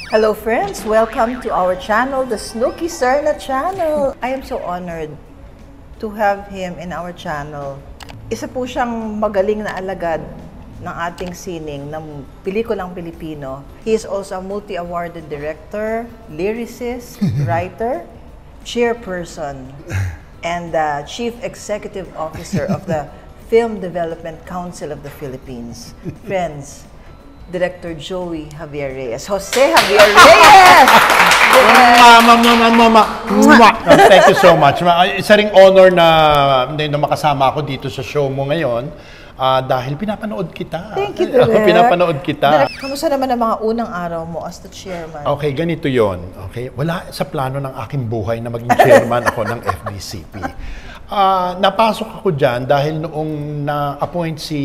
Hello friends, welcome to our channel, the Snooki Serna channel. I am so honored to have him in our channel. Isa po siyang magaling na alagad ng ating sining ng pelikulang Pilipino. He is also a multi-awarded director, lyricist, writer, chairperson, and Chief Executive Officer of the Film Development Council of the Philippines. Friends, Director Joey Javier Reyes. Jose Javier Reyes! Thank you so much. Isa ring honor na makasama ako dito sa show mo ngayon dahil pinapanood kita. Thank you, Direk. Pinapanood kita. Direk, kamusta naman ang mga unang araw mo as the chairman? Okay, ganito yon. Okay? Wala sa plano ng aking buhay na maging chairman ako ng FDCP. Napasok ako dyan dahil noong na-appoint si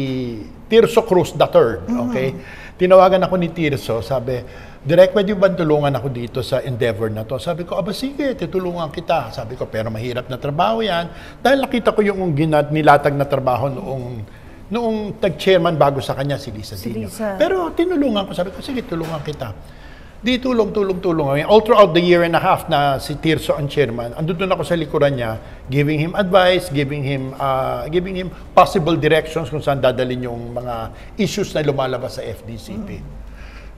Tirso Cruz III, okay? Tinawagan ako ni Tirso, sabi, Direk, pwede ba tulungan ako dito sa endeavor na to? Sabi ko, aba sige, tutulungan kita. Sabi ko, pero mahirap na trabaho yan. Dahil nakita ko yung nilatag na trabaho noong tag-chairman bago sa kanya, si Lisa Dino. Pero tinulungan ko, sabi ko, sige, tulungan kita. Di tulong. All throughout the year and a half na si Tirso ang chairman, andun ako sa likuran niya, giving him advice, giving him possible directions kung saan dadalhin yung mga issues na lumalabas sa FDCP.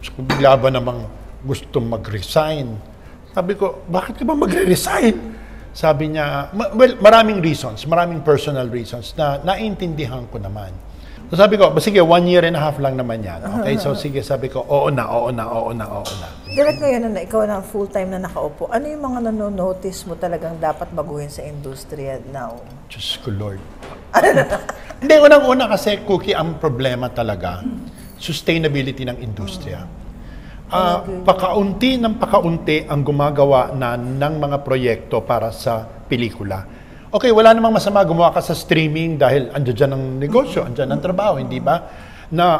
So, kung bigla ba namang gusto mag-resign, sabi ko, bakit ka ba magre-resign? Sabi niya, well, maraming reasons, maraming personal reasons na naiintindihan ko naman. So sabi ko, sige, 1 year and a half lang naman yan. Okay, so sige, sabi ko, oo na. Direct ngayon na ikaw na full-time na nakaupo, ano yung mga nanonotice mo talagang dapat baguhin sa industriya now? Diyos ko, Lord. Hindi, unang-una kasi, Cookie, ang problema talaga, sustainability ng industriya. Pakaunti ang gumagawa ng mga proyekto para sa pelikula. Okay, wala namang masama gumawa ka sa streaming dahil andyan ang negosyo, andyan ang trabaho, hindi ba?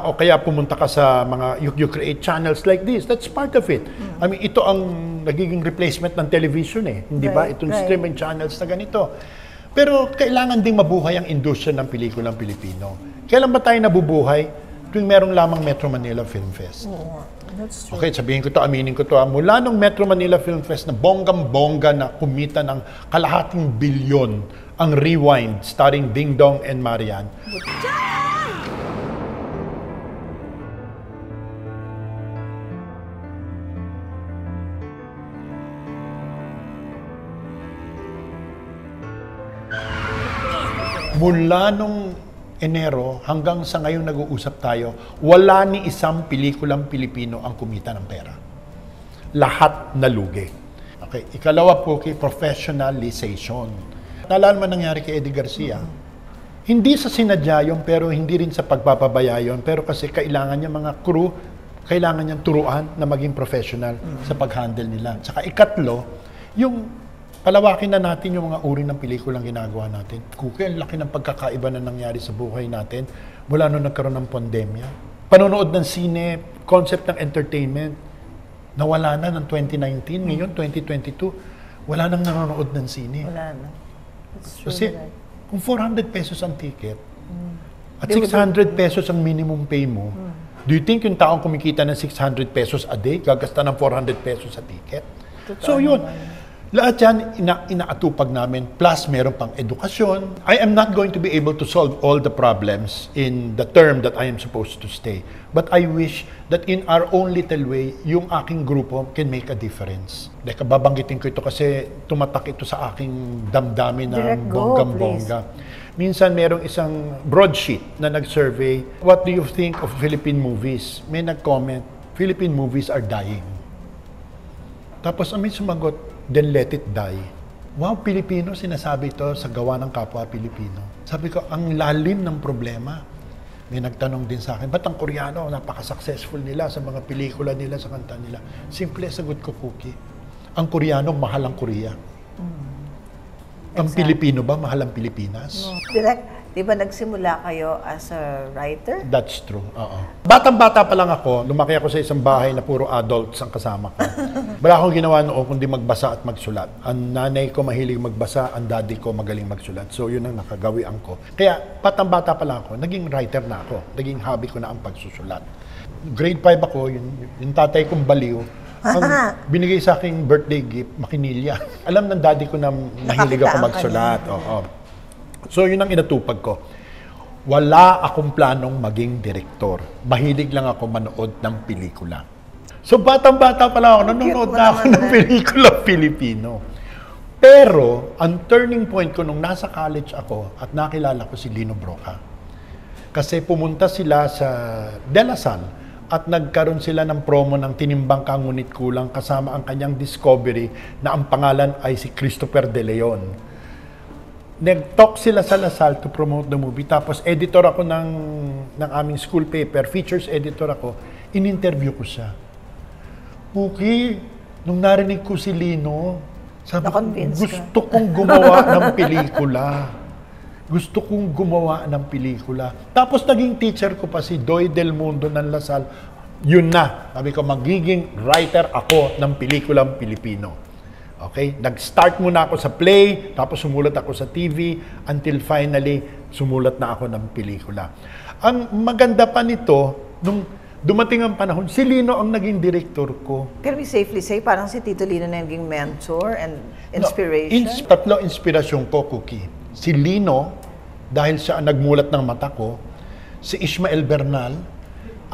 O kaya pumunta ka sa mga, you create channels like this. That's part of it. I mean, ito ang nagiging replacement ng television hindi ba? Itong streaming channels na ganito. Pero kailangan ding mabuhay ang industriya ng pelikulang Pilipino. Kailan ba tayo nabubuhay? Tuwing merong lamang Metro Manila Film Fest. That's true. Okay, aminin ko to. Mula nung Metro Manila Film Fest na bonggang-bongga na kumita ng kalahating bilyon ang Rewind starring Ding Dong and Marian. Mula nung Enero hanggang sa ngayon nag-uusap tayo, wala ni isang pelikulang Pilipino ang kumita ng pera. Lahat nalugi. Okay, ikalawa po kay professionalization. Naalala mo nangyari kay Eddie Garcia? Hindi sa sinadya yun, pero hindi rin sa pagpapabaya yun, pero kasi kailangan niya mga crew, kailangan niyang turuan na maging professional sa pag-handle nila. Tsaka ikatlo, yung palawakin na natin yung mga uri ng pelikulang ginagawa natin. Kuki, ang laki ng pagkakaiba na nangyari sa buhay natin mula nung nagkaroon ng pandemya. Panonood ng sine, concept ng entertainment, nawala na ng 2019, ngayon 2022, wala nang nanonood ng sine. Wala na. Kasi kung 400 pesos ang ticket at 600 pesos ang minimum pay mo, do you think yung taong kumikita ng 600 pesos a day, gagasta ng 400 pesos sa ticket? So yun. Lahat yan, inaatupag namin. Plus, meron pang edukasyon. I am not going to be able to solve all the problems in the term that I am supposed to stay. But I wish that in our own little way, yung aking grupo can make a difference. Like, babanggitin ko ito kasi tumatak ito sa aking damdamin na bonggang-bongga. Minsan, merong isang broadsheet na nag-survey, what do you think of Philippine movies? May nag-comment, Philippine movies are dying. Tapos, may sumagot, then let it die. Wow, Pilipino, sinasabi ito sa gawa ng kapwa Pilipino. Sabi ko, ang lalim ng problema. May nagtanong din sa akin, ba't ang Koreano, napaka-successful nila sa mga pelikula nila, sa kanta nila? Simple, sagot ko, Cookie. Ang Koreano, mahal ang Korea. Ang Pilipino ba, mahal ang Pilipinas? Direct, di ba nagsimula kayo as a writer? That's true, oo. Batang-bata pa lang ako, lumaki ako sa isang bahay na puro adults ang kasama ko. Wala akong ginawa noon kundi magbasa at magsulat. Ang nanay ko mahilig magbasa, ang daddy ko magaling magsulat. So yun ang nakagawian ko. Kaya batang-bata pa lang ako, naging writer na ako. Naging hobby ko na ang pagsusulat. Grade 5 ako, yung tatay kong baliw, Ang binigay sa aking birthday gift, makinilya. Alam ng daddy ko na mahilig ako Nakakitaan ka magsulat. Oo. So, yun ang inatupag ko. Wala akong planong maging direktor. Mahilig lang ako manood ng pelikula. So, batang-bata pa lang ako, nanonood Cute mo na ako naman, ng pelikula Pilipino. Pero, ang turning point ko nung nasa college ako at nakilala ko si Lino Broca. Kasi pumunta sila sa De La Salle at nagkaroon sila ng promo ng Tinimbang Ka Ngunit Kulang kasama ang kanyang discovery na ang pangalan ay si Christopher De Leon. Nag-talk sila sa La Salle to promote the movie. Tapos editor ako ng aming school paper, features editor ako, in-interview ko siya. Okay, nung narinig ko si Lino, sabi ko, Na-convince gusto kong gumawa ng pelikula. Gusto kong gumawa ng pelikula. Tapos naging teacher ko pa si Doy Del Mundo ng La Salle. Yun na. Sabi ko, magiging writer ako ng pelikulang Pilipino. Okay? Nag-start muna ako sa play, tapos sumulat ako sa TV, until finally, sumulat na ako ng pelikula. Ang maganda pa nito, nung dumating ang panahon, si Lino ang naging director ko. Can we safely say, parang si Tito Lino na naging mentor and inspiration? Tatlo inspirasyon ko, Cookie. Si Lino, dahil siya ang nagmulat ng mata ko. Si Ishmael Bernal,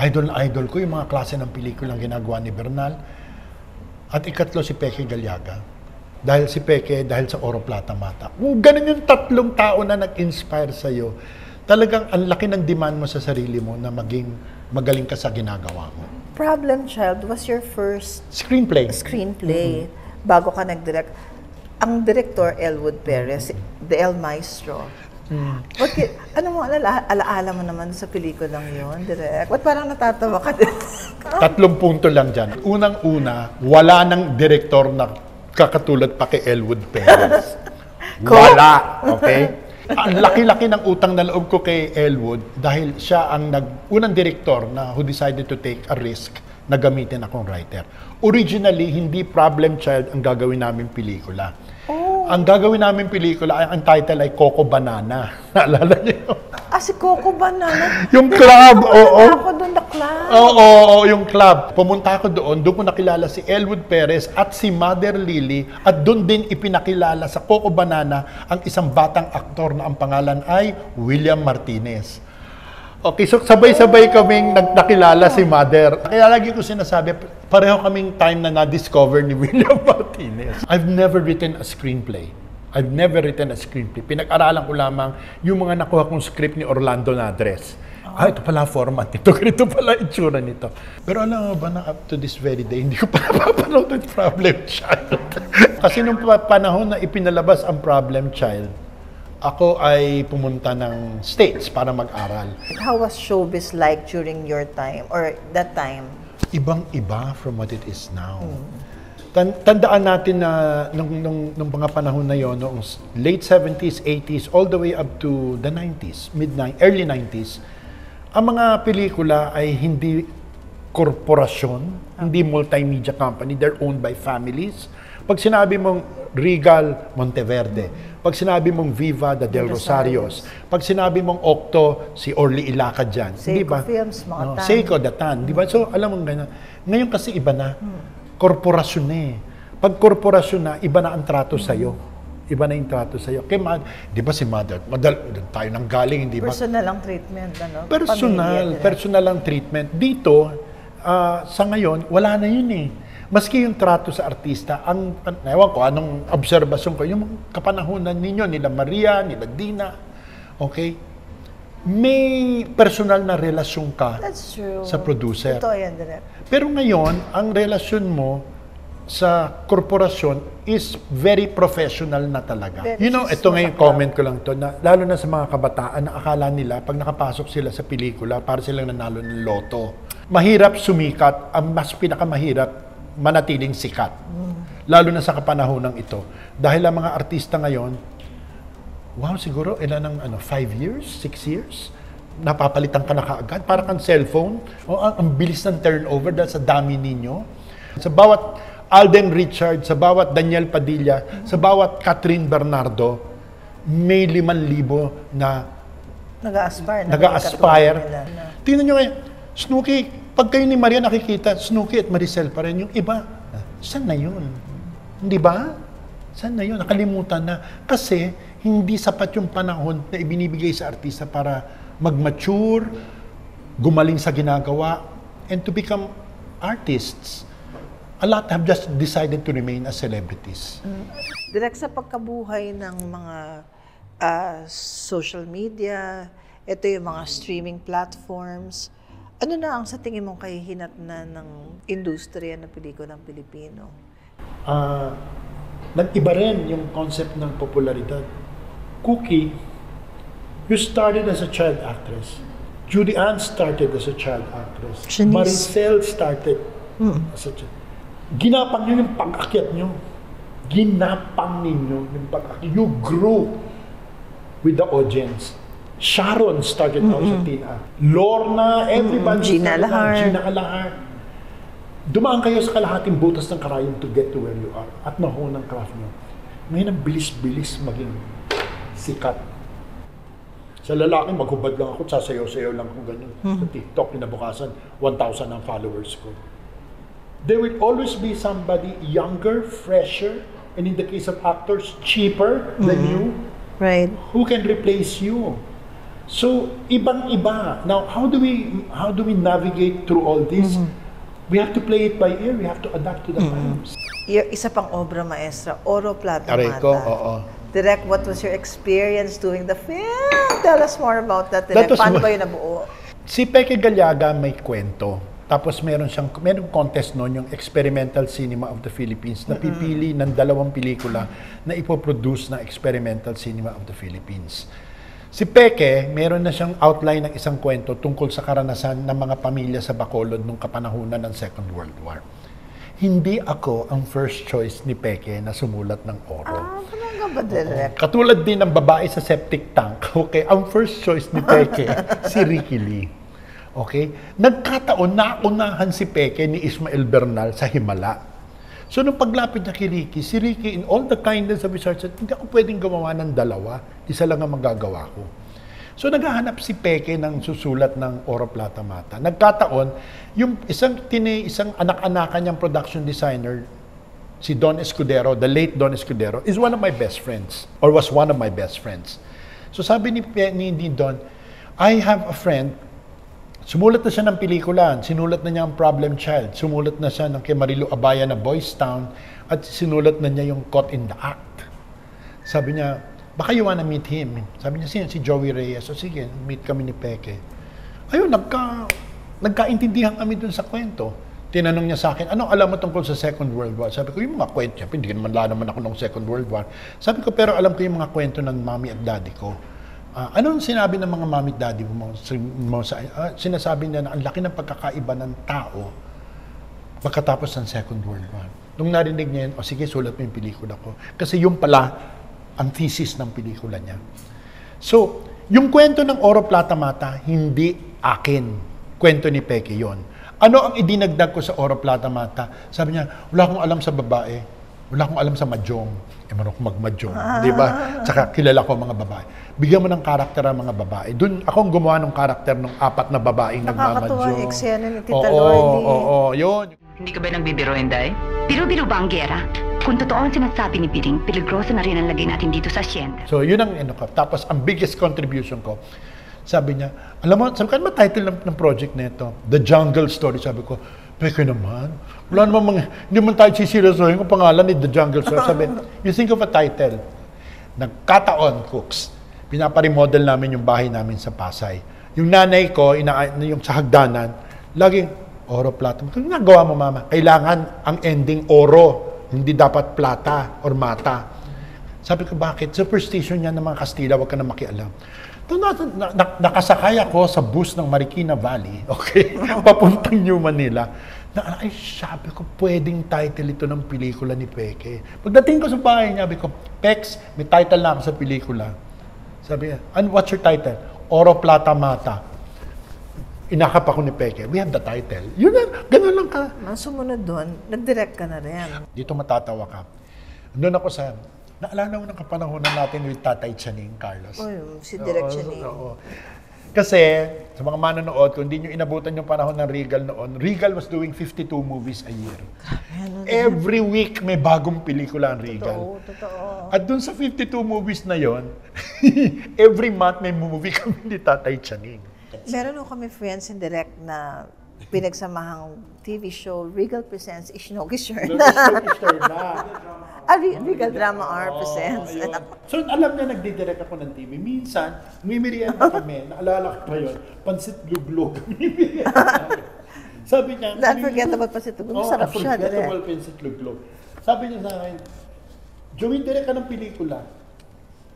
idol ko, yung mga klase ng pelikulang ginagawa ni Bernal. At ikatlo, si Peke Galiaga. Dahil si Peke, dahil sa Oro Plata Mata. Ganun yung tatlong tao na nag-inspire sa'yo. Talagang ang laki ng demand mo sa sarili mo na maging magaling ka sa ginagawa mo. Problem Child was your first Screenplay. bago ka nag-direct. Ang director, Elwood Perez, the El Maestro. Ano mo, alaala mo naman sa pelikulang yun, direct? Ba't parang natatawa ka din? 3 punto lang dyan. Unang-una, wala nang direktor na kakatulad pa kay Elwood Perez. Wala, okay? Ang laki-laki ng utang na loob ko kay Elwood dahil siya ang unang direktor na who decided to take a risk na gamitin akong writer. Originally, hindi Problem Child ang gagawin namin pelikula. Ang gagawin namin pelikula, ang title ay Coco Banana. Naalala niyo? Si Coco Banana. Yung club, oo. Ako doon na club. Oo, yung club. Pumunta ako doon ko nakilala si Elwood Perez at si Mother Lily at doon din ipinakilala sa Coco Banana ang isang batang aktor na ang pangalan ay William Martinez. Okay, so sabay-sabay kaming nakilala si Mother. Kaya lagi ko sinasabi, pareho kaming time na na-discover ni William Martinez. I've never written a screenplay. Pinag-aralan ko lamang yung mga nakuha kong script ni Orlando Nadres. Ito pala format nito, ito pala itsura nito. Pero alam mo ba na up to this very day, hindi ko pa napapanood ng Problem Child. Kasi nung panahon na ipinalabas ang Problem Child, ako ay pumunta ng States para mag-aral. How was showbiz like during your time or that time? Ibang-iba from what it is now. Tandaan natin na nung mga panahon na yon, noong late 70s, 80s, all the way up to the 90s, early 90s, ang mga pelikula ay hindi korporasyon, hindi multimedia company, they're owned by families. Pag sinabi mong Regal, Monteverde. Pag sinabi mong Viva, the Del Rosarios. Pag sinabi mong Octo, si Orly Ilacad dyan. Seiko Films, mga Tan. Seiko, the Tan. Di ba? So, alam mo ganyan. Ngayon kasi iba na. Korporasyon na eh. Pag korporasyon na, iba na ang trato sa'yo. Iba na yung trato sa'yo. Kaya, di ba si Mother? Tayo nang galing, di ba? Personal ang treatment, ano? Personal ang treatment. Dito, sa ngayon, wala na yun eh. Maski yung trato sa artista, ewan ko, anong obserbasyon ko, yung kapanahunan ninyo, nila Maria, nila Dina, okay? May personal na relasyon ka sa producer. Totoo yan, direct. Pero ngayon, ang relasyon mo sa korporasyon is very professional na talaga. Ito ngayon, comment ko lang to, na, lalo na sa mga kabataan, na akala nila, pag nakapasok sila sa pelikula, para silang nanalo ng loto. Mahirap sumikat, ang mas pinakamahirap, manatiling sikat. Lalo na sa kapanahonang ito. Dahil ang mga artista ngayon, wow, siguro, ilan ng 5 years, 6 years, napapalitan ka na kaagad, para kang cellphone. Ang bilis ng turnover dahil sa dami ninyo. Sa bawat Alden Richard, sa bawat Daniel Padilla, sa bawat Catherine Bernardo, may 5,000 na nag-aspire. Tingnan nyo ngayon, Snooki, pag kayo ni Maria nakikita, Snooki at Maricel pa rin. Yung iba, Saan na yun? Hindi ba? Saan na yun? Nakalimutan na. Kasi hindi sapat yung panahon na ibinibigay sa artista para mag-mature, gumaling sa ginagawa, and to become artists. A lot have just decided to remain as celebrities. Direct sa pagkabuhay ng mga social media, ito yung mga streaming platforms, ano na ang sa tingin mong kahihinatnan ng industriya ng pelikulang Pilipino? Nag-iba rin yung concept ng popularidad. Cookie, you started as a child actress. Judy Ann started as a child actress. Shanice. Maricel started as a child. Ginapang nyo yung pag-akyat nyo. Ginapang ninyo yung pag-akyat. You grew with the audience. Sharon started out sa teen act. Lorna, everybody. Gina Lahar. Gina Lahar. Dumaan kayo sa kalahating butas ng karayom to get to where you are at mahon ang craft nyo. Ngayon ang bilis-bilis maging sikat. Sa lalaki, maghubad lang ako, sasayaw-sayaw lang ako ganyan. Sa TikTok, kinabukasan, 1,000 ang followers ko. There will always be somebody younger, fresher, and in the case of actors, cheaper than you, Right. who can replace you. So, ibang-iba. Now, how do we navigate through all this? We have to play it by ear. We have to adapt to the times. Yung isa pang obra maestra, Oro Plata Aray Mata. ko, oo. Direct, what was your experience doing the film? Tell us more about that, Direct. That was Paano what- ba yun nabuo? Si Peke Galiaga may kwento. Tapos merong contest noon, yung Experimental Cinema of the Philippines, na pipili ng 2 pelikula na ipoproduce ng Experimental Cinema of the Philippines. Si Peke, meron na siyang outline ng isang kwento tungkol sa karanasan ng mga pamilya sa Bacolod nung kapanahunan ng Second World War. Hindi ako ang first choice ni Peke na sumulat ng Oro. Talaga ba, Direct? Katulad din ng babae sa septic tank, okay, ang first choice ni Peke, si Ricky Lee. Okay? Nagkataon, naunahan si Peke ni Ismael Bernal sa Himala. So, nung paglapit niya kay Ricky, si Ricky, in all the kindness of his heart, said, hindi ako pwedeng gumawa ng 2, isa lang ang magagawa ko. So, naghahanap si Peke ng susulat ng Oro Plata Mata. Nagkataon, yung isang anak-anakan niyang production designer, si Don Escudero, the late Don Escudero, is one of my best friends, or was one of my best friends. So, sabi ni Don, I have a friend. Sumulat na siya ng pelikula, sinulat na niya ang Problem Child, sumulat na siya ng kay Marilu Abaya na Boys Town, at sinulat na niya yung Caught in the Act. Sabi niya, baka you wanna meet him? Sabi niya, si Joey Reyes. So sige, meet kami ni Peke. Ayun, nagkaintindihan kami dun sa kwento. Tinanong niya sa akin, anong alam mo tungkol sa Second World War? Sabi ko, yung mga kwento, hindi naman ako ng Second World War. Sabi ko, pero alam ko yung mga kwento ng mommy at daddy ko. Anong sinabi ng mga mami at daddy mo sinasabi niya na ang laki ng pagkakaiba ng tao pagkatapos ng Second World War. Nung narinig niya yun, sige, sulat mo yung pelikula ko. Kasi yung pala ang thesis ng pelikula niya. So, yung kwento ng Oro Plata Mata, hindi akin. Kwento ni Peke yon. Ano ang idinagdag ko sa Oro Plata Mata? Sabi niya, wala akong alam sa babae. Wala akong alam sa mahjong. Marunong akong mag-mahjong. Di ba? Tsaka kilala ko mga babae. Bigyan mo ng karakter ang mga babae. Doon akong gumawa ng karakter ng 4 na babaeng nagmamahjong. Nakakatuwa yung eksena ni Tita Lordy. Oo, yun. Hindi ka ba nagbibiro, Inday? Biro-biro ba ang gera? Kung totoo ang sinasabi ni Piling, peligroso na rin ang lagay natin dito sa asyenda. So, yun ang ko. Tapos, ang biggest contribution ko, sabi niya, alam mo, sabi ko, ano ba title ng project na ito? The Jungle Story. Sabi ko, Peke naman. Wala naman hindi man tayo sisiryosohin kung pangalan ni The Jungle Story. Sabi, you think of a title. Nagkataon, Cooks. Pinaparemodel namin yung bahay namin sa Pasay. Yung nanay ko, yung sa hagdanan, laging, Oro Plata. Kung nagawa mo, Mama, kailangan ang ending oro. Hindi dapat plata or mata. Sabi ko, bakit? Superstition yan ng mga Kastila, wag ka na makialam. Nakasakay ako sa bus ng Marikina Valley, okay? Papuntang New Manila. Ay, sabi ko, pwedeng title ito ng pelikula ni Peke. Pagdating ko sa bahay niya, sabi ko, Pex, may title na ako sa pelikula. Sabi niya, what's your title? Oro Plata Mata. Inakap ako ni Peke. We have the title. Yun na, ganun lang ka. Ang sumunod doon, nag-direct ka na rin. Dito matatawa ka. Doon ako sa, naalala mo ng kapanahonan natin with Tatay Chaning, Carlos. Si Direct Chaning. Kasi, sa mga manonood, kung hindi nyo inabutan yung panahon ng Regal noon, Regal was doing 52 movies a year. Every week, may bagong pelikula ang Regal. Totoo. At dun sa 52 movies na yon, every month may movie kami ni Tatay Tianing. Meron ako kami friends in direct na pinagsamahang TV show, Regal Presents Ishinogi Sherna. Regal Drama R Presents. Ayun. So, alam niya, nagdidirect ako ng TV. Minsan, mimirienda kami, naalala ko pa yun, pansit luglog. Sabi niya, Unforgettable pa si Tugong. Sarap siya. unforgettable pansit luglog. Sabi niya sa akin, Joey, direct ka ng pelikula.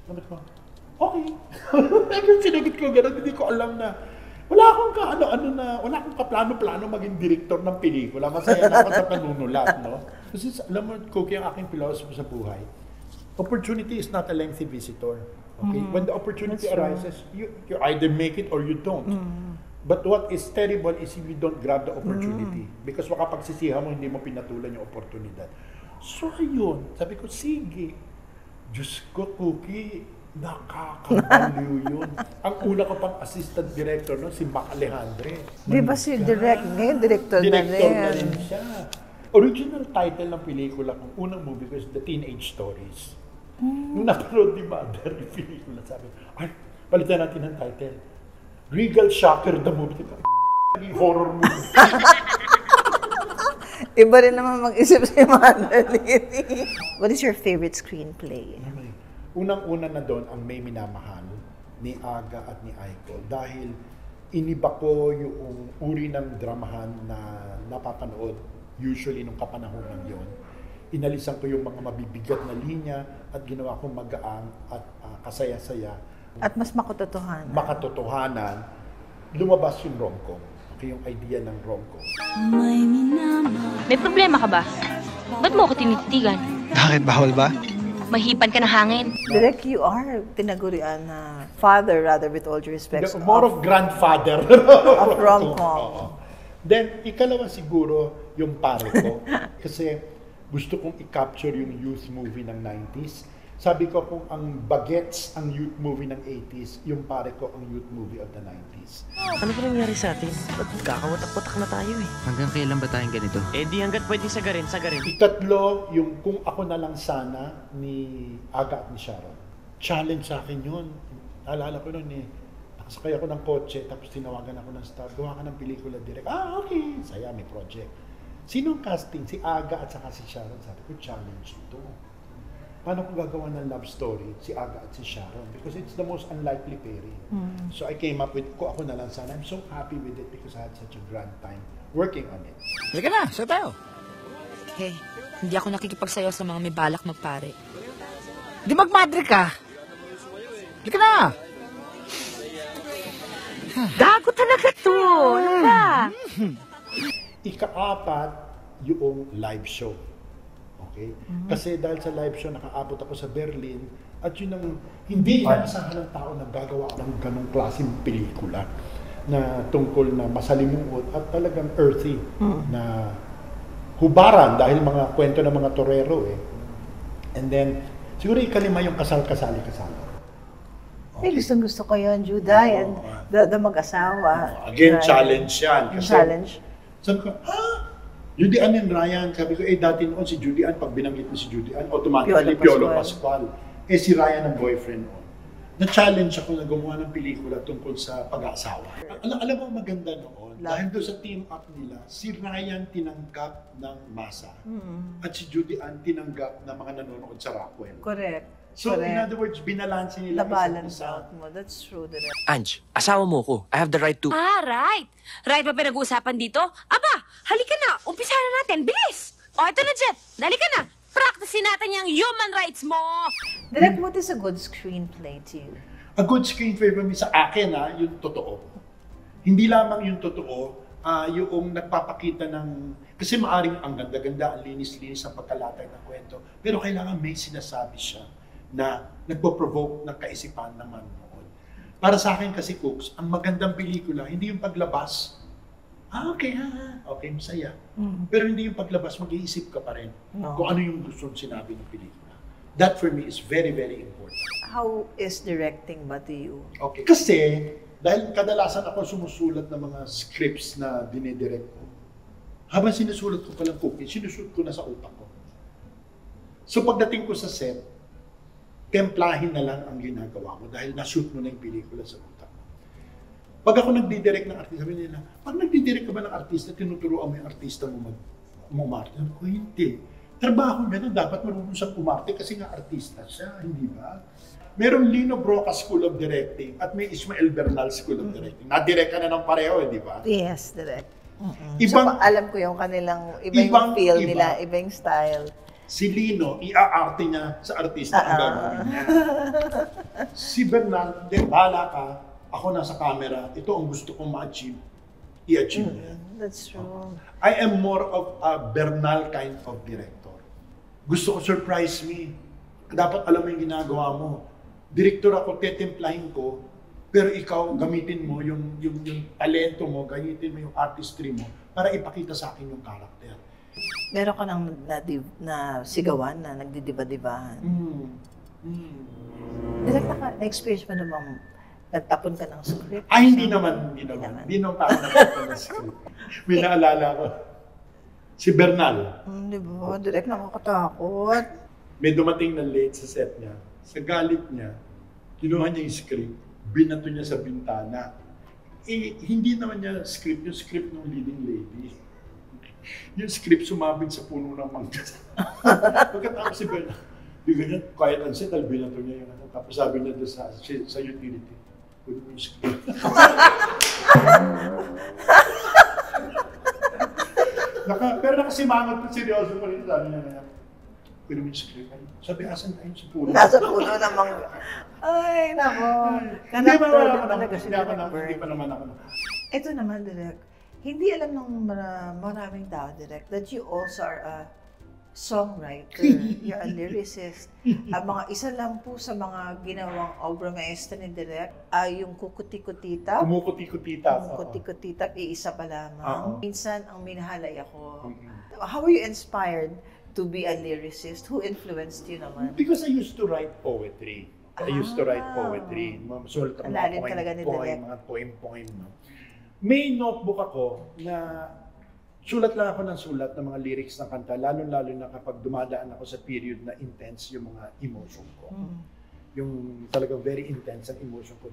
Sabi ko, okay. Sinagot ko gano'n, hindi ko alam na, wala akong wala akong kaplano-plano maging director ng pelikula. Masaya na ako sa panunulat, no? Kasi alam mo, Cookie, ang aking philosophy sa buhay, opportunity is not a lengthy visitor. Okay? When the opportunity arises, you either make it or you don't. But what is terrible is if you don't grab the opportunity. Because makapagsisihan mo, hindi mo pinatulan yung oportunidad. So, ayun. Sabi ko, sige. Diyos ko, Cookie, nakakabaliw yun. Ang una ko pang assistant director, no, si Mac Alejandre. Di ba si ngayon director na rin siya. Original title ng pelikula kong unang movie ko is The Teenage Stories. Nung napanood ni Mother yung pelikula, sabi, ay, palitan natin ang title. Regal Shocker the movie. Horror movie. Iba rin naman mag-isip si Mandalit. What is your favorite screenplay? Unang-una na doon ang May Minamahal ni Aga at ni Aiko dahil iniba ko yung uri ng dramahan na napapanood usually nung kapanahonan yon. Inalisan ko yung mga mabibigat na linya at ginawa kong magaang at kasaya-saya. At mas makatotohanan. Makatotohanan, lumabas yung rom-com. Okay, yung idea ng rom-com. May problema ka ba? Ba't mo ako tinititigan? Bakit? Bawal ba? Mahipan ka ng hangin. Direk, you are tinagurian na father, rather, with all due respect. More of grandfather. Of rom-com. Then, ikalawa siguro yung pare ko. Kasi gusto kong i-capture yung youth movie ng 90s. Sabi ko kung ang Bagets ang youth movie ng 80s, yung pare ko ang youth movie of the 90s. Ano ba nangyari sa atin? Ba't kakawatak-watak na tayo eh? Hanggang kailan ba tayong ganito? Eh di hanggat pwede sagarin. Ikatlo, yung Kung Ako Na Lang Sana ni Aga at ni Sharon. Challenge sa akin yun. Naalala ko nun eh. Nakasakay ako ng kotse, tapos tinawagan ako ng star. Gawa ka ng pelikula direct. Okay. Saya, may project. Sino ang casting? Si Aga at saka si Sharon. Sabi ko, challenge ito. Paano ko gagawa ng love story si Aga at si Sharon? Because it's the most unlikely pairing. So I came up with Kung Ako Na Lang Sana. I'm so happy with it because I had such a grand time working on it. Halika na, sa tayo. Hey, hindi ako nakikipagsayaw sa mga may balak magpare. Di magmadre ka. Halika na. Gago talaga to! Ano ba? Ika-apat, yung live show. Okay? Kasi dahil sa live show, nakaabot ako sa Berlin at yun ang hindi inaasahan ng tao na gagawa ng ganong klaseng pelikula na tungkol na masalimuot at talagang earthy na hubaran dahil mga kwento ng mga torero eh. And then, siguro ikalima yung kasal-kasali-kasali. Ay, gustong-gusto ko yun, Juday and the mag-asawa. Again, Right. challenge yan. Kasi, Challenge. sabi ko, Judy Ann and Ryan. Sabi ko, dati noon si Judy Ann, pag binanggit mo si Judy Ann, automatically Piolo Pascual. Si Ryan ang boyfriend noon. Na-challenge ako na gumawa ng pelikula tungkol sa pag-aasawa. Alam mo maganda noon, dahil doon sa team up nila, si Ryan tinanggap ng masa at si Judy Ann tinanggap ng mga nanonood sa Rockwell. Correct. So, in other words, binalansin nila Na-balance isa't isa. out mo. That's true, Direk. Ange, asawa mo ko. I have the right to... Ah, right. Right ba pinag-uusapan dito? Aba, halika na. Umpisahan na natin. Bilis. O, ito na, Jet. Dali ka na. Practicein natin yung human rights mo. Direk, what is a good screenplay to you? A good screenplay for me sa akin, yung totoo. Hindi lamang yung totoo, yung nagpapakita ng... Kasi maaring ang ganda-ganda, ang linis-linis ang pagkalatay ng kwento. Pero kailangan may sinasabi siya na nagpo-provoke ng kaisipan ng manonood. Para sa akin kasi, Cooks, ang magandang pelikula, hindi yung paglabas. Okay, masaya. Pero hindi yung paglabas, mag-iisip ka pa rin kung ano yung gusto sinabi ng pelikula. That for me is very, very important. How is directing ba to you? Okay. Kasi, dahil kadalasan ako sumusulat ng mga scripts na dinidirect ko, habang sinusulat ko palang cookie, sinusulat ko na sa utak ko. So pagdating ko sa set, templahin na lang ang ginagawa mo dahil na-shoot mo na yung pelikula sa utak mo. Pag ako nagdidirect ng artista, sabi nila, pag nagdidirect ka ba ng artista, tinuturuan mo yung artista mo umarte? Sabi ko, hindi. Trabaho niya na dapat marunong siyang umarte kasi nga artista siya, hindi ba? Meron Lino Broca School of Directing at may Ismael Bernal School of Directing. Na-direct ka na ng pareho, di ba? Yes, direct. Ibang, So, alam ko yung kanilang, iba yung feel nila, iba yung style. si Lino, iaarte niya sa artista ang gagawin niya. Si Bernal, di, bahala ka, ako nasa camera, ito ang gusto kong ma-achieve, i-achieve niya. That's true. I am more of a Bernal kind of director. Gusto ko surprise me. Dapat alam mo yung ginagawa mo. Direktor ako, tetemplahin ko, pero ikaw gamitin mo yung talento mo, gamitin mo yung artistry mo para ipakita sa akin yung karakter. Meron ka nang na sigawan na nagdidiba-dibahan. Direct na-experience mo namang nagtapon ka ng script? Ay, hindi naman. Hindi naman ako nagtapon ng script. May naalala ko. Si Bernal. Di ba? Direct nakakatakot. May dumating na late sa set niya. Sa galit niya, kinuha niya yung script, binato niya sa bintana. Eh, hindi naman niya script, yung script ng leading lady. Yung script sumabit sa puno ng mangga. Pagkatapos si Bernal, yung ganyan, quiet and set, binato niya yung ano. Tapos sabi niya doon sa utility, pwede mo yung script. Pero nakasimangot ko seryoso pa rin, sabi niya na, pwede mo yung script. Sabi, asan tayo sa puno? Nasa puno ng mangga. Ay, nako. Hindi pa naman ako. Ito naman, Direk. Hindi alam ng maraming tao, Direk, that you also are a songwriter. You're a lyricist. Mga isa lang po sa mga ginawang obra maestra ni Direk ay yung Kukuti-Kutita. Kumukuti-kutita. Kumukuti-Kutita, iisa pa lamang. Minsan, ang minahalay ako. How were you inspired to be a lyricist? Who influenced you naman? Because I used to write poetry. I used to write poetry. Masulat ako Alalim talaga ni Direk. mga poem. No? May notebook ako na sulat lang ako ng sulat ng mga lyrics ng kanta, lalo-lalo na kapag dumadaan ako sa period na intense yung mga emotion ko. Yung talagang very intense ang emotion ko,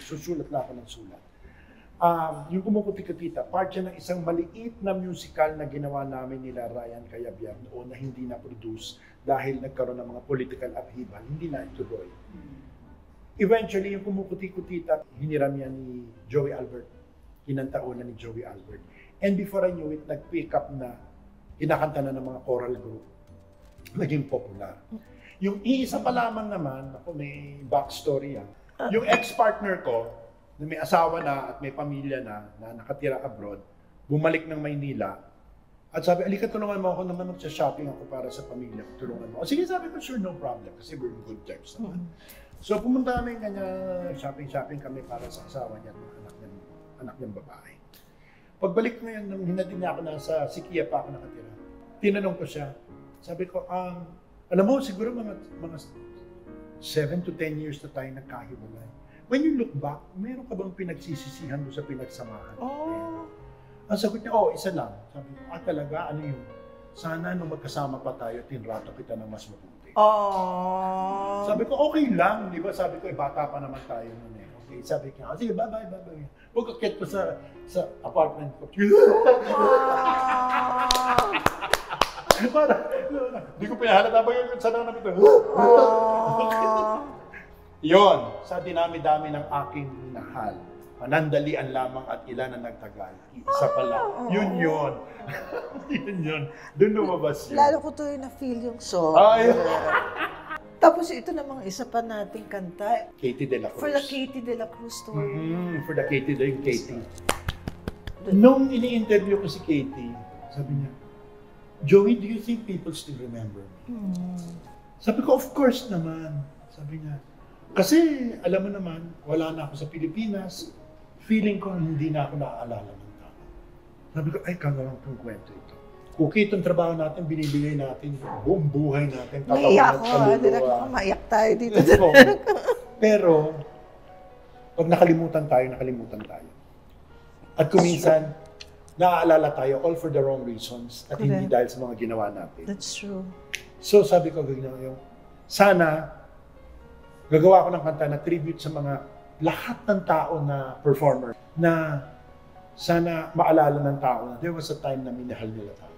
susulat lang ako ng sulat. Yung Kumukuti-Kutita, part siya ng isang maliit na musical na ginawa namin nila Ryan Cayabyab noon na hindi na-produce dahil nagkaroon ng mga political upheaval, hindi na ituloy. Eventually, yung Kumukuti-Kutita, hiniram yan ni Joey Albert. Kinantaunan ni Joey Albert. And before I knew it, nag-pick up na, kinakanta na ng mga choral group. Naging popular. Yung iisa pa lamang naman, ako may backstory yan. Yung ex-partner ko, na may asawa na at may pamilya na nakatira abroad, bumalik ng Maynila, at sabi, alika, tulungan mo ako naman, magsha-shopping ako para sa pamilya ko, tulungan mo. O sige, sabi ko, sure, no problem, kasi we're in good terms naman. So pumunta kami ganyan, shopping kami para sa asawa niya, anak niyang babae. Pagbalik ngayon, nung hinatid niya ako nasa Sikia pa ako nakatira, tinanong ko siya, sabi ko, alam mo, siguro mga 7 to 10 years na tayo nagkahiwalay. When you look back, meron ka bang pinagsisisihan mo sa pinagsamahan? Ang sagot niya, isa lang. Sabi ko, talaga, ano yun? Sana nung magkasama pa tayo, tinrato kita ng mas mabuti. Sabi ko, okay lang, di ba? Sabi ko, bata pa naman tayo nun eh. Okay, sabi ko, sige, bye-bye. Pagkakit ko sa apartment ko. Hindi ko pinahalata ba yun? Saan ako napito? Yun, sa dinami-dami ng aking minahal. Panandalian lamang at ilan na nagtagal. Isa pala. Yun. Yun. Doon lumabas yun. Lalo ko to na-feel yung song. Tapos ito namang isa pa nating kanta. Katie De La Cruz. For the Katie De La Cruz story. For the Katie De La Cruz. Nung ini-interview ko si Katie, sabi niya, Joey, do you think people still remember me? Sabi ko, of course naman. Sabi niya, kasi alam mo naman, wala na ako sa Pilipinas, feeling ko hindi na ako naaalala ng tao. Sabi ko, ay, kagawang kong kwento ito. Cookie, itong trabaho natin, binibigay natin buong buhay natin. Naiyak Katawan at ako, kaluluwa. direct ako, maiyak tayo dito. Oo. Pero, pag nakalimutan tayo. At kuminsan, naaalala tayo all for the wrong reasons at hindi Correct. dahil sa mga ginawa natin. That's true. So sabi ko, yung sana gagawa ko ng kanta na tribute sa mga lahat ng tao na performer na sana maalala ng tao na there was a time na minahal nila tayo.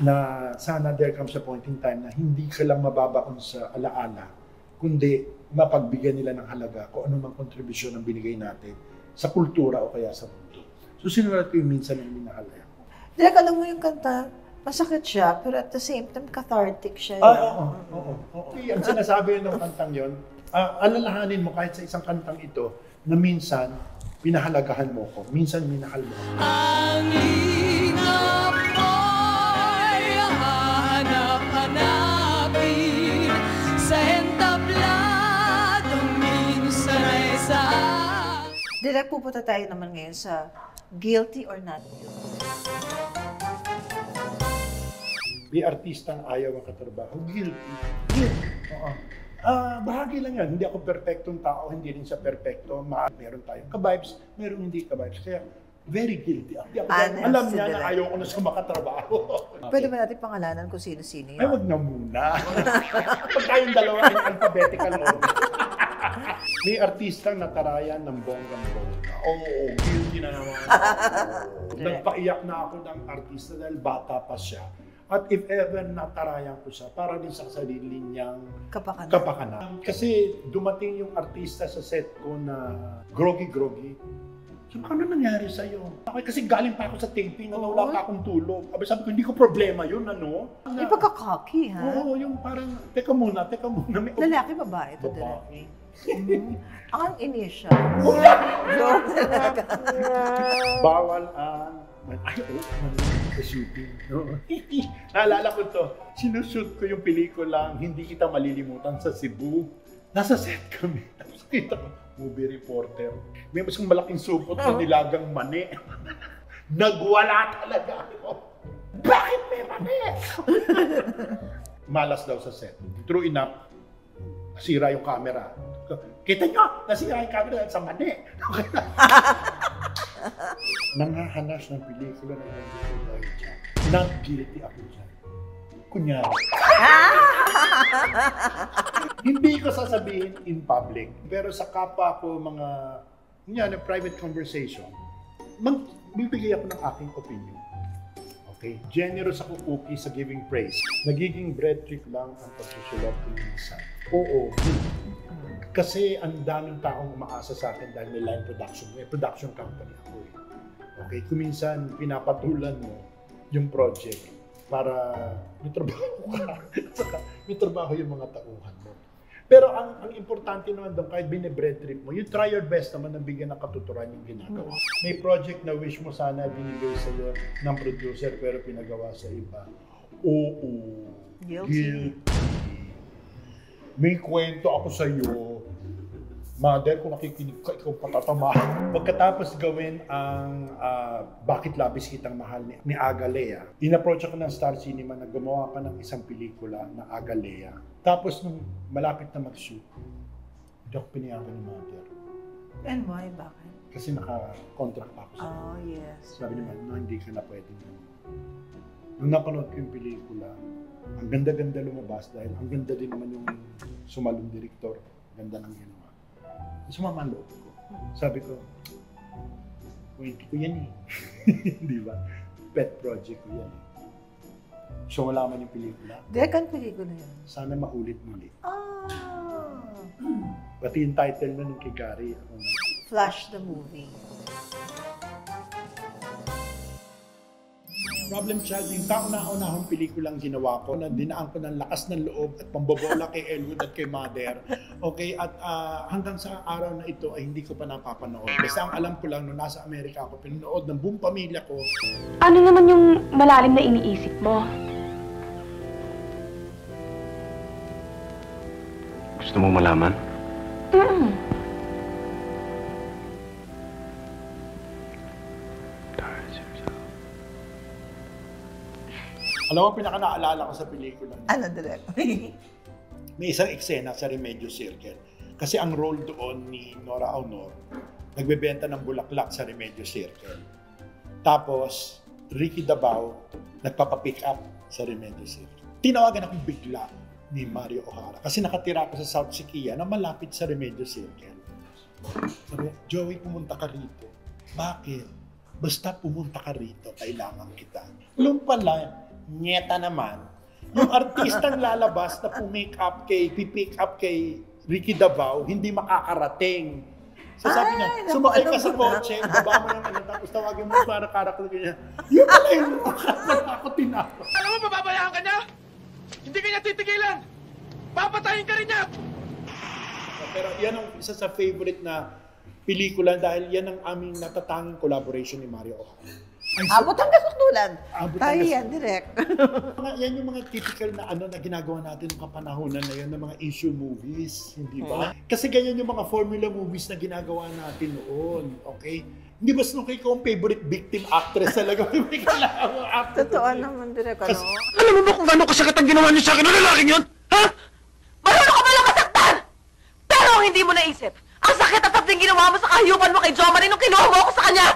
Na sana there comes a point in time na hindi ka lang mababaon sa alaala, kundi mapagbigyan nila ng halaga kung ano mang kontribusyon ang binigay natin sa kultura o kaya sa mundo. So sinulat ko yung minsan ng minahal ako. Direk, alam mo yung kanta, masakit siya, pero at the same time, cathartic siya. Oo. Ang sinasabi ng kantang yon, alalahanin mo kahit sa isang kantang ito, na minsan, pinahalagahan mo ko. Minsan, minahal mo ko. Ang inap mo'y hanap-hanapin sa entabladong minsan ay sa... Direk, pupunta tayo naman ngayon sa guilty or not guilty. May artistang ayaw ang katrabaho, guilty. Oo. Bahagi lang yan. Hindi ako perfectong tao, hindi rin siya perfecto. Meron tayong ka-vibes, meron hindi ka-vibes. Kaya, very guilty. Alam niya na ayaw ko na siya makatrabaho. Pwede ba natin pangalanan kung sino-sino yun? Ay, wag na muna. Pag tayong dalawa in alphabetical order. May artistang natarayan ng bonggang-bongga. Oo, guilty na naman. Nagpaiyak na ako ng artista dahil bata pa siya. At if ever natarayan ko siya, para din sa sarili niyang kapakanan. Kasi dumating yung artista sa set ko na groggy-groggy. So, ano nangyari sa'yo? Kasi galing pa ako sa taping, wala pa akong tulog. Sabi ko, hindi ko problema yun, ano? Yung pagka-cocky, ha? Oo, yung parang, teka muna. Lalaki, babae ito, babae. Ang initial. Bawal ang sa shooting. No? Naalala ko to. Sinushoot ko yung pelikulang Hindi Kita Malilimutan sa Cebu. Nasa set kami. Tapos kita ko, movie reporter. May mas malaking supot na nilagang mani. Nagwala talaga ako. Bakit may mani? Malas daw sa set. True enough, nasira yung camera. Kita nyo, nasira yung camera sa mani. Nangahanas ng pelikula na nandito dahil dyan. Not guilty ako dyan. Kunyari. Hindi ko sasabihin in public, pero sa kapwa ko kunyari, private conversation, magbibigay ako ng aking opinion. Okay? Generous ako, Cookie, sa giving praise. Nagiging bread trick lang ang pagsusulat ko minsan. Oo. Kasi ang daming taong umaasa sa akin dahil may line production. May production company ako eh. Okay? Kuminsan, pinapatulan mo yung project para may trabaho ka. Saka may trabaho yung mga tauhan mo. Pero ang importante naman doon, kahit bine-bread trip mo, you try your best naman na bigyan ng katuturan yung ginagawa. May project na wish mo sana binigay sa'yo ng producer pero pinagawa sa iba. Oo. Guilty. May kwento ako sa'yo. Mother, kung nakikinig ka, ikaw patatama. Pagkatapos gawin ang Bakit Labis Kitang Mahal ni Aga Lea, in-approach ako ng Star Cinema na gumawa pa ng isang pelikula na Aga Lea. Tapos nung malapit na mag-shoot, hindi ako pinayagan ni Mother. And why? Bakit? Kasi naka-contract pa ako sa Oh, yes. Sabi naman, no, hindi ka na pwedeng gano'n. Nung napanood ko yung pelikula, ang ganda-ganda lumabas dahil ang ganda din naman yung sumalong direktor. Ganda ng ginawa. Sumama ang loob ko. Sabi ko, wait ko yan eh. Di ba? Pet project ko yan eh. So malaman yung pelikula. Direk, ang pelikula yun? Sana maulit muli. Ah! Pati yung title na nung kay Gary. Flash the movie. Problem Child, yung kauna-unahang pelikulang ginawa ko na dinaan ko ng lakas ng loob at pambobola kay Elwood at kay Mother. Okay, at hanggang sa araw na ito ay hindi ko pa napapanood. Kasi ang alam ko lang, nung nasa Amerika ako, pinanood ng buong pamilya ko. Ano naman yung malalim na iniisip mo? Gusto mong malaman? Alam mo, pinaka-naalala ko sa pelikula. Ano, direct? May isang eksena sa Remedios Circle. Kasi ang role doon ni Nora Aunor, nagbebenta ng bulaklak sa Remedios Circle. Tapos, Ricky Dabao, nagpapapick up sa Remedios Circle. Tinawagan akong bigla ni Mario O'Hara kasi nakatira ako sa South Siquia na malapit sa Remedios Circle. Sabi, Joey, pumunta ka rito. Bakit? Basta pumunta ka rito, kailangan kita. Yung pala, nyeta naman, yung artistang lalabas na pipick up kay Ricky Davao, hindi makakarating. So sabi niya, sumakay ka sa kotse, baba mo yung ano, tapos tawagin mo para karakter niya. Yun pala yung ako tinapos. Alam mo, pababayaan ka niya? Hindi ka niya titigilan! Papatayin ka rin niya! Pero yan ang isa sa favorite na pelikula dahil yan ang aming natatanging collaboration ni Mario O'Hara. Abot hanggang sukdulan. Tayo hanggang- yan, direct. Yan yung mga typical na ano na ginagawa natin ng kapanahonan na yun, ng mga issue movies, hindi ba? Kasi ganyan yung mga formula movies na ginagawa natin noon, okay? Hindi ba Snooki ko ang favorite victim actress talaga? May kailangan actor. Totoo naman, direct. Ano? Alam mo ba kung gano'ng kasakit ang ginawa niyo sa akin ng lalaking yun? Ha? Marunong ka pala masaktan! Pero ang hindi mo naisip, ang sakit at tating ginawa mo sa kahiyupan mo kay Jo Marie nung kinuha mo ako sa kanya!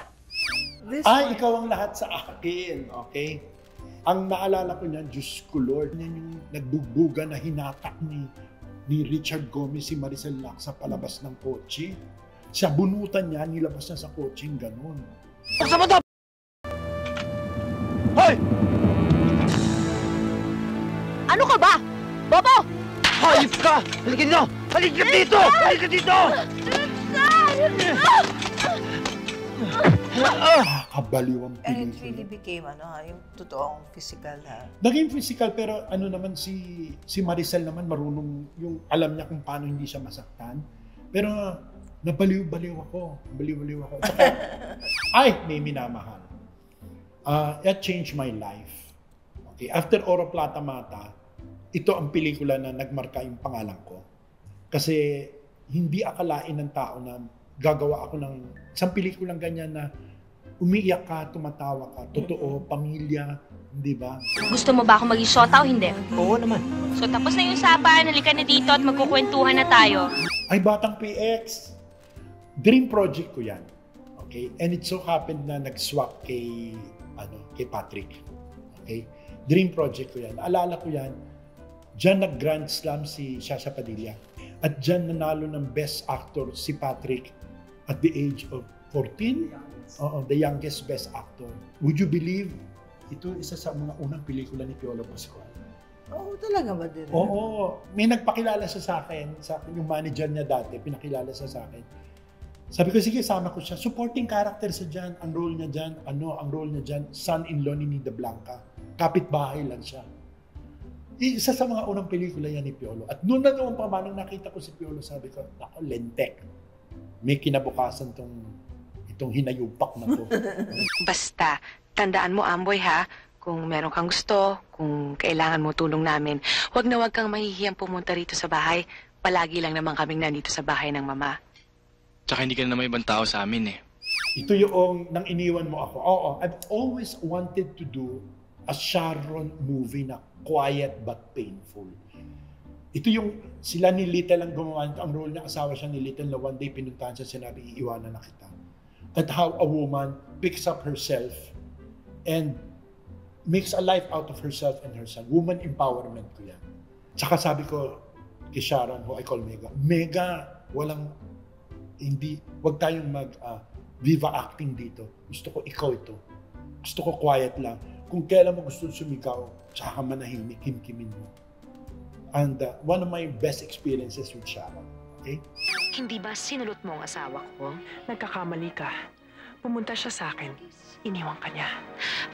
Ay, ikaw ang lahat sa akin, okay? Ang naalala ko niyan, Diyos ko Lord, yan yung nagbugbuga na hinatak ni Richard Gomez si Maricel Lac sa palabas ng kotse. Sa bunutan niya, nilabas niya sa kotse, gano'n. Buksan mo to! Hoy! Ano ka ba? Bobo! Hayop ka! Halika dito! Halika dito! Halika dito! Kabaliw ang And it pelikula. really became, yung totoong physical, ha? Naging physical, pero ano naman si Maricel naman marunong yung alam niya kung paano hindi siya masaktan. Pero nabaliw-baliw ako. Baliw-baliw ako. Saka, ay, may minamahal. That changed my life. Okay, after Oro Plata Mata, ito ang pelikula na nagmarka yung pangalan ko. Kasi hindi akalain ng tao na gagawa ako ng isang pelikulang ganyan na umiiyak ka, tumatawa ka, totoo, pamilya, di ba? Gusto mo ba ako maging shota o hindi? Oo naman. So tapos na yung usapan, halika na dito at magkukwentuhan na tayo. Ay, Batang PX, dream project ko yan. Okay? And it so happened na nag-swap kay Patrick. Okay? Dream project ko yan. Alala ko yan, dyan nag-Grand Slam si Shasha Padilla. At dyan nanalo ng Best Actor si Patrick at the age of 14. The youngest Best Actor. Would you believe, ito isa sa mga unang pelikula ni Piolo Pascual. Oo, talaga ba, direct? Oo. May nagpakilala siya sa akin, yung manager niya dati, pinakilala siya sa akin. Sabi ko, sige, sama ko siya. Supporting character siya dyan. Ang role niya dyan, son-in-law ni Nida Blanca. Kapitbahay lang siya. Isa sa mga unang pelikula yan ni Piolo. At noon pa man, nung nakita ko si Piolo, sabi ko, ako, lentek. May kinabukasan itong hinayupak na to. Basta, tandaan mo, Amboy, ha? Kung meron kang gusto, kung kailangan mo tulong namin, huwag kang mahihiyang pumunta rito sa bahay. Palagi lang naman kaming nandito sa bahay ng mama. Tsaka hindi ka na naman ibang tao sa amin eh. Ito yung nang iniwan mo ako. Oo, I've always wanted to do a Sharon movie na quiet but painful. Ito yung sila ni Little ang gumawa. Ang role niya, asawa siya ni Little na one day pinuntahan siya, sinabi, iiwanan na kita. At how a woman picks up herself and makes a life out of herself and her son. Woman empowerment ko yan. Tsaka sabi ko kay Sharon, who I call Mega, wag tayong viva acting dito. Gusto ko ikaw ito. Gusto ko quiet lang. Kung kailan mo gusto sumigaw, tsaka manahimik, kimkimin mo. And one of my best experiences with Sharon. Okay? Hindi ba sinulot mo ang asawa ko? Nagkakamali ka. Pumunta siya sa akin. Iniwan ka niya.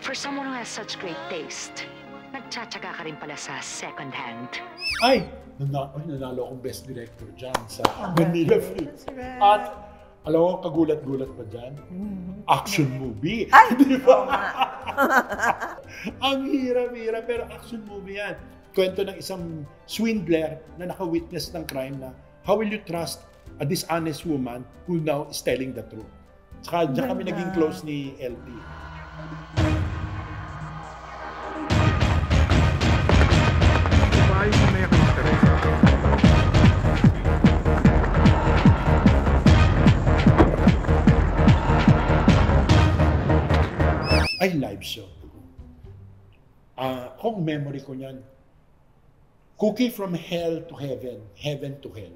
For someone who has such great taste, nagtsatsaga ka rin pala sa second hand. Ay, nanalo akong best director dyan sa Manila Film. At alam mo, kagulat-gulat pa dyan? Action movie. Ay! Di ba? Ang hirap-hirap, pero action movie yan. Kwento ng isang swindler na naka-witness ng crime na how will you trust a dishonest woman who now is telling the truth? Saka dyan kami naging close ni LP. Ayaw mo na yung Teresa. Ay, live show. Kung memory ko niyan, Cookie from Hell to Heaven, Heaven to Hell.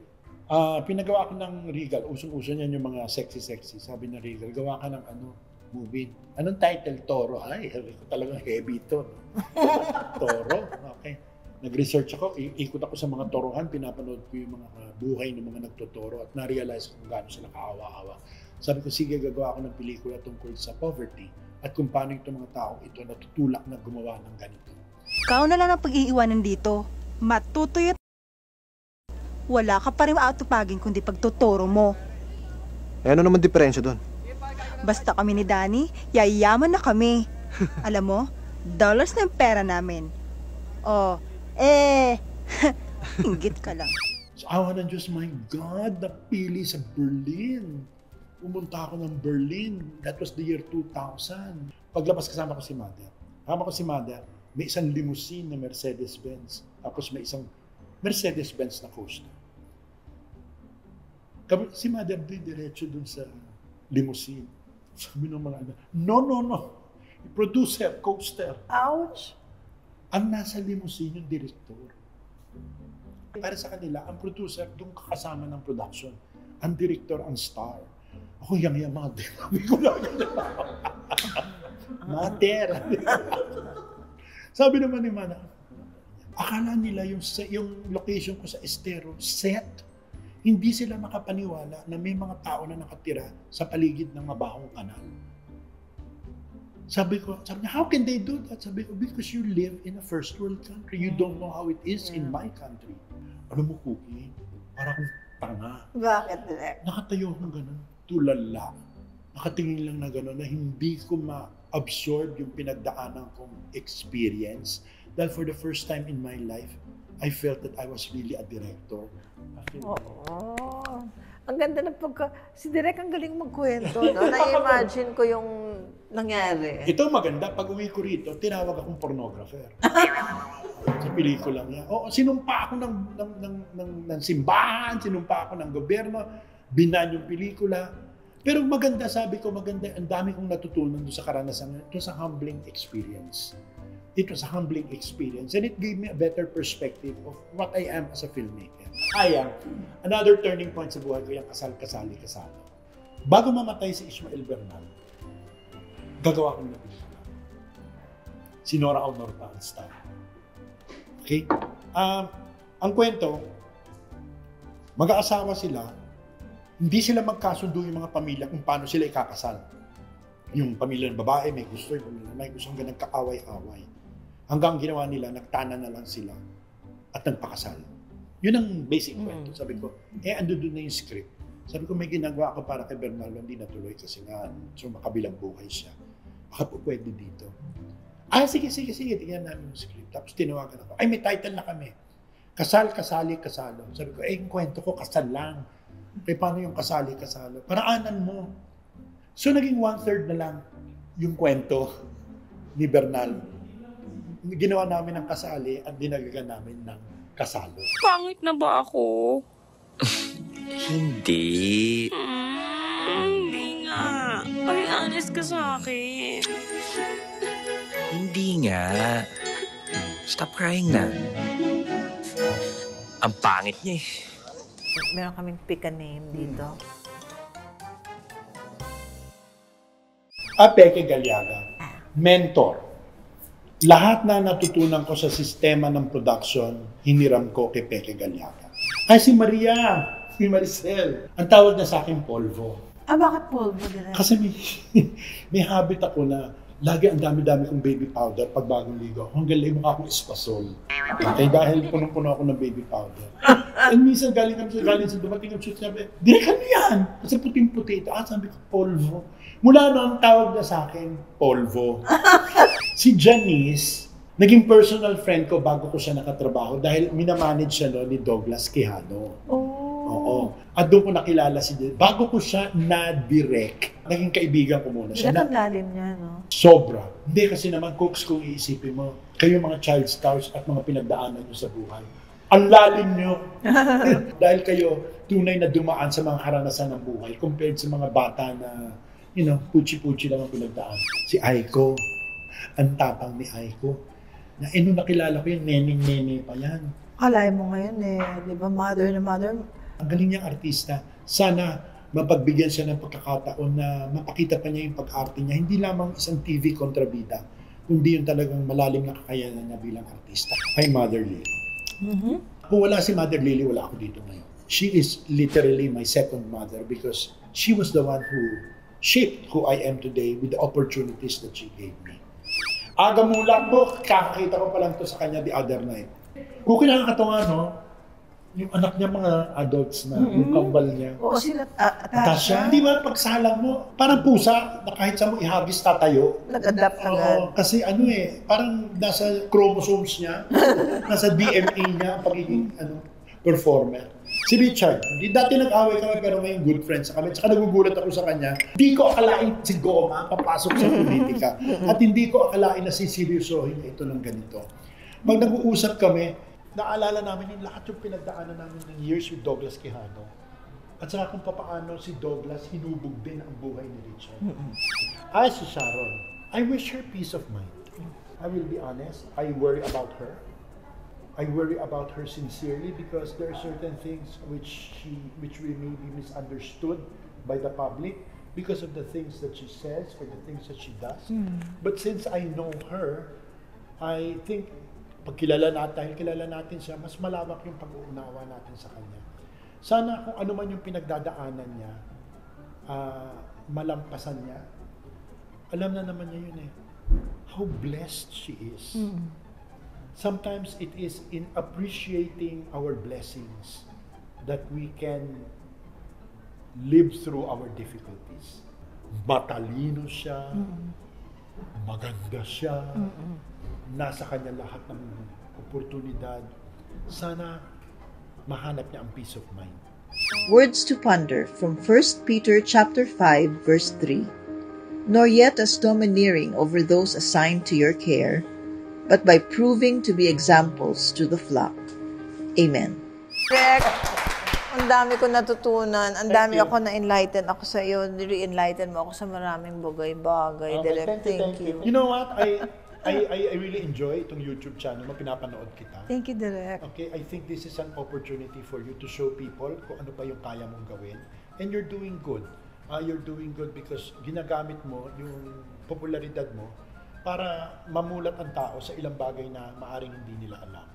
Pinagawa ko ng Regal, usong-uso niyan yung mga sexy-sexy. Sabi ng Regal, gawa ka ng movie. Anong title? Toro. Ay, talagang heavy ito. Toro? Okay. Nag-research ako, ikot ako sa mga torohan, pinapanood ko yung mga buhay ng mga nagtotoro at na-realize ko kung gaano sila kaawa-awa. Sabi ko, sige, gagawa ako ng pelikula tungkol sa poverty at kung paano itong mga taong ito natutulak na gumawa ng ganito. Ikaw na lang ang pag-iiwanan dito. Matutuyot. Wala ka pa rin aatupagin kundi pagtuturo mo. Eh, ano naman diferensya doon? Basta kami ni Danny, yayaman na kami. Alam mo, dollars na yung pera namin. Inggit ka lang. Sa awa ng Diyos, my God, napili sa Berlin. Pumunta ako ng Berlin. That was the year 2000. Paglabas kasama ko si Mother. Kasama ko si Mother, may isang limousine na Mercedes-Benz. Tapos may isang Mercedes-Benz na Coaster. Si Mother diretso dun sa limousine. Sabi ng mga anak, no. Producer, Coaster. Ouch! Ang nasa limousine yung director. Para sa kanila, ang producer, doon kakasama ng production. Ang director, ang star. Ako, yang Mother. Sabi ko lang. Mother. Sabi naman ni Mana, akala nila yung location ko sa Estero, set. Hindi sila makapaniwala na may mga tao na nakatira sa paligid ng mabahong kanal. Sabi niya, how can they do that? Sabi ko, because you live in a first world country. You don't know how it is in my country. Alam mo, Cookie, parang akong tanga. Bakit, Direk? Nakatayo akong ganun, tulala. Nakatingin lang na gano'n na hindi ko ma-absorb yung pinagdaanan kong experience. Dahil for the first time in my life, I felt that I was really a director. Oo. Ang ganda ng si Direk ang galing magkwento. No? Na-imagine ko yung nangyari. Ito maganda. Pag uwi ko rito, tinawag akong pornographer. Sa pelikula niya. Sinumpa ako ng simbahan, sinumpa ako ng gobyerno, binan yung pelikula. Pero maganda, sabi ko, maganda. Ang dami kong natutunan doon sa karanasan. It was a humbling experience. It was a humbling experience. And it gave me a better perspective of what I am as a filmmaker. Another turning point sa buhay ko yung kasal-kasali-kasalo. Bago mamatay si Ishmael Bernal, gagawa ko ng pelikula. Si Nora Aunor pa ang star. Okay? Ang kwento, mag-aasawa sila, hindi sila magkasundo yung mga pamilya kung paano sila ikakasal. Yung pamilya ng babae may gusto, yung pamilya may gusto hanggang nagkaaway-away. Hanggang ginawa nila, nagtana na lang sila at nagpakasal. Yun ang basic kwento. Sabi ko, ando doon na yung script. Sabi ko, may ginagawa ko para kay Bernardo, hindi natuloy kasi nga, so makabilang buhay siya. Baka po pwede dito. Sige, tingnan namin yung script. Tapos tinawagan ako, may title na kami. Kasal, kasali, kasalo. Sabi ko, yung kwento ko, kasal lang. Paano yung kasali, kasalo? Paraanan mo. So, naging 1/3 na lang yung kwento ni Bernal. Ginawa namin ng kasali at dinagagan namin ng kasalo. Pangit na ba ako? Hindi. Hindi nga. Ay, honest ka sa akin. Hindi nga. Stop crying na. Ang pangit niya eh. Meron kaming pick a name dito. Peke Galiaga, mentor. Lahat na natutunan ko sa sistema ng production, hiniram ko kay Peke Galiaga. Si Maria, si Maricel. Ang tawag na sa akin, Polvo. Bakit Polvo? Kasi may habit ako na lagi ang dami-dami kong baby powder pag bagong ligo. Hanggang lagi mukha akong espasol. Okay, dahil punong-puno ako ng baby powder. And minsan galing sa dumating ang shoot, sabi, Direk, ano yan? Kasi puting-puti ito. Sabi ko, Polvo. Mula noon, tawag na sa akin, Polvo. Si Janice, naging personal friend ko bago ko siya nakatrabaho dahil minamanage siya ni Douglas Quijano. Oo. At doon ko nakilala si Direk. Bago ko siya na-direct, naging kaibigan ko muna siya. Direk ang lalim niya, no? Sobra. Hindi kasi naman, Cooks, kung iisipin mo, kayo mga child stars at mga pinagdaanan nyo sa buhay, Ang lalim nyo. Dahil kayo, tunay na dumaan sa mga karanasan ng buhay compared sa mga bata na, puchi-puchi lang ang pinagdaan. Si Aiko, ang tapang ni Aiko. Nung nakilala ko yun, neneng-nene pa yan. Alay mo ngayon di ba, mother na mother. Ang galing niyang artista. Sana mapagbigyan siya ng pagkakataon na mapakita pa niya yung pag-arte niya. Hindi lamang isang TV kontrabida, kundi yung talagang malalim na kakayanan niya bilang artista. Ay, Mother Lily. Kung wala si Mother Lily, wala ako dito ngayon. She is literally my second mother because she was the one who shaped who I am today with the opportunities that she gave me. Aga mulat mo, kakakita ko pa lang to sa kanya the other night. Kung kinakatawa, no? Yung anak niya, mga adults na, yung kambal niya. Oo, sila Tasha. Hindi ba, pagsalang mo, parang pusa, na kahit saan mo ihagis tatayo. Nag-adapt agad. Kasi parang nasa chromosomes niya, nasa DNA niya, ang pagiging performer. Si Richard, dati nag-away kami pero ngayon good friends kami. Tsaka nagugulat ako sa kanya. Hindi ko akalain si Goma papasok sa politika. At hindi ko akalain na siseryosohin ito ng ganito. Pag nag-uusap kami, naalala namin yung lahat yung pinagdaanan namin ng years with Douglas Quijano. At saka kung papaano si Douglas hinubog din ang buhay ni Richard. Ay, si Sharon, I wish her peace of mind. I will be honest, I worry about her. I worry about her sincerely because there are certain things which we may be misunderstood by the public because of the things that she says or the things that she does. But since I know her, I think pag kilala natin siya, mas malawak yung pag-uunawa natin sa kanya. Sana kung ano man yung pinagdadaanan niya, malampasan niya. Alam na naman niya yun how blessed she is. Sometimes it is in appreciating our blessings that we can live through our difficulties. Matalino siya, maganda siya, nasa kanya lahat ng oportunidad. Sana mahanap niya ang peace of mind. Words to ponder from 1 Peter chapter 5 verse 3. Nor yet as domineering over those assigned to your care, but by proving to be examples to the flock. Amen. Correct. Ang dami ko natutunan. Ang dami ako na-enlighten ako sa iyo. Re-enlighten mo ako sa maraming bagay-bagay. Okay, thank you. You know what? I really enjoy itong YouTube channel mo. Pinapanood kita. Thank you, Direk. Okay, I think this is an opportunity for you to show people kung ano pa yung kaya mong gawin. And you're doing good. You're doing good because ginagamit mo yung popularidad mo para mamulat ang tao sa ilang bagay na maaring hindi nila alam.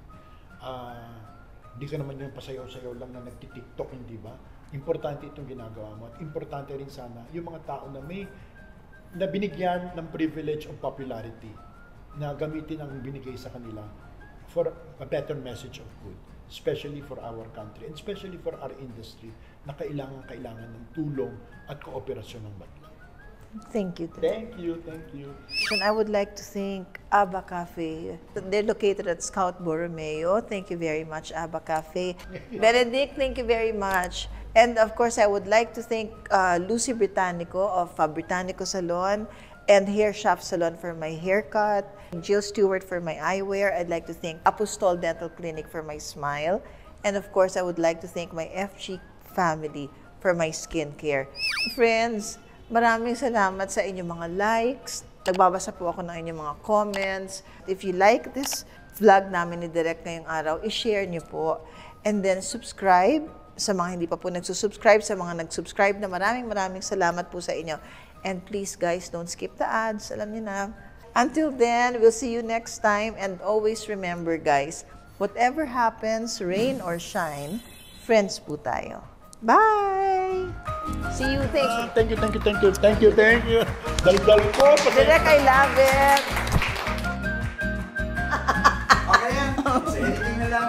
Hindi ka naman yung pasayaw-sayaw lang na nagtitiktok, hindi ba? Importante itong ginagawa mo. At importante rin sana yung mga tao na na binigyan ng privilege of popularity na gamitin ang binigay sa kanila for a better message of good, especially for our country and especially for our industry na kailangan ng tulong at kooperasyon ng bansa. Thank you. Thank you. And I would like to thank Abba Cafe. They're located at Scout Borromeo. Thank you very much, Abba Cafe. Benedict, thank you very much. And of course, I would like to thank Lucy Britannico of Britannico Salon and Hair Shop Salon for my haircut. Jill Stewart for my eyewear. I'd like to thank Apostol Dental Clinic for my smile. And of course, I would like to thank my FG family for my skincare. Friends, maraming salamat sa inyong mga likes. Nagbabasa po ako ng inyong mga comments. If you like this vlog namin ni Direk ngayong araw, i-share niyo po. And then subscribe sa mga hindi pa po nagsusubscribe, sa mga nag-subscribe na maraming salamat po sa inyo. And please guys, don't skip the ads. Alam niyo na. Until then, we'll see you next time. And always remember guys, whatever happens, rain or shine, friends po tayo. Bye! See you. Thank you. Dal-dal ko. Direk, I love it. Okay yan. Sa editing na lang.